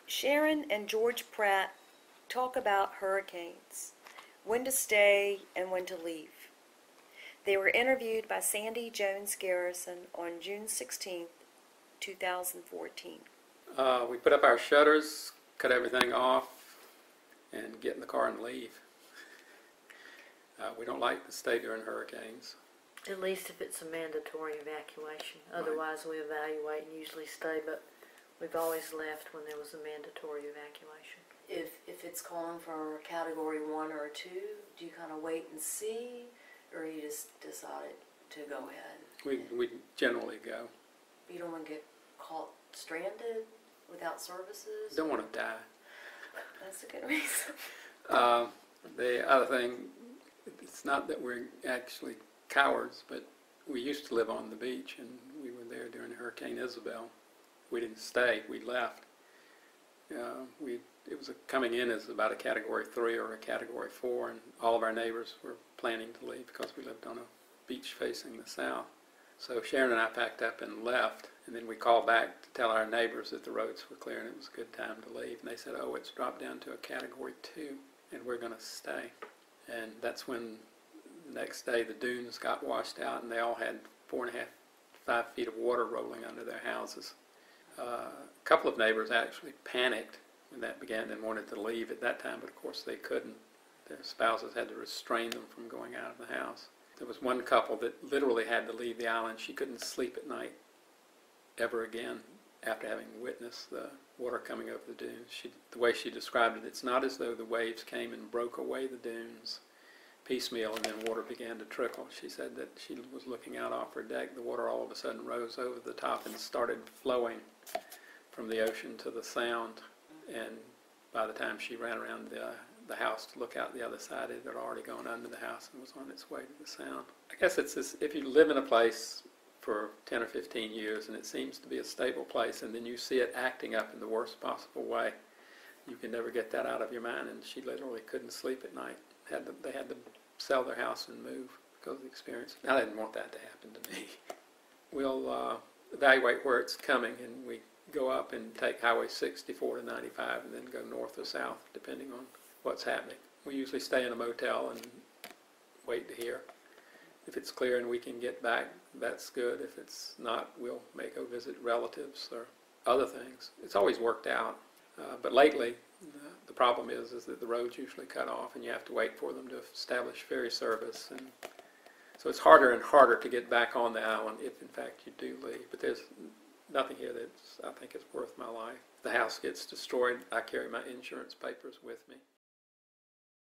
Sharon and George Pratt talk about hurricanes, when to stay and when to leave. They were interviewed by Sandi Garrison on June 16, 2014. We put up our shutters, cut everything off, and get in the car and leave. We don't like to stay during hurricanes. At least if it's a mandatory evacuation. Otherwise, we evaluate and usually stay, but we've always left when there was a mandatory evacuation. If it's calling for a Category 1 or 2, do you kind of wait and see, or you just decided to go ahead? We generally go. You don't want to get caught stranded without services? Don't want to die. That's a good reason. The other thing, it's not that we're actually cowards, but we used to live on the beach, and we were there during Hurricane Isabel. We didn't stay, we left. It was coming in as about a Category 3 or a Category 4, and all of our neighbors were planning to leave because we lived on a beach facing the south. So Sharon and I packed up and left, and then we called back to tell our neighbors that the roads were clear and it was a good time to leave. And they said, oh, it's dropped down to a Category 2, and we're going to stay. And that's when the next day the dunes got washed out, and they all had 4.5 to 5 feet of water rolling under their houses. A couple of neighbors actually panicked when that began and wanted to leave at that time, but of course they couldn't. Their spouses had to restrain them from going out of the house. There was one couple that literally had to leave the island. She couldn't sleep at night ever again after having witnessed the water coming over the dunes. The way she described it, it's not as though the waves came and broke away the dunes piecemeal and then water began to trickle. She said that she was looking out off her deck. The water all of a sudden rose over the top and started flowing from the ocean to the sound. And by the time she ran around the house to look out the other side, it had already gone under the house and was on its way to the sound. I guess it's this, if you live in a place for 10 or 15 years and it seems to be a stable place, and then you see it acting up in the worst possible way, you can never get that out of your mind. And she literally couldn't sleep at night. They had to sell their house and move because of the experience. I didn't want that to happen to me. We'll evaluate where it's coming, and we go up and take Highway 64 to 95 and then go north or south depending on what's happening. We usually stay in a motel and wait to hear. If it's clear and we can get back, that's good. If it's not, we'll go visit relatives or other things. It's always worked out. But lately, the problem is that the roads usually cut off and you have to wait for them to establish ferry service. And so it's harder and harder to get back on the island if, in fact, you do leave. But there's nothing here that I think is worth my life. If the house gets destroyed, I carry my insurance papers with me.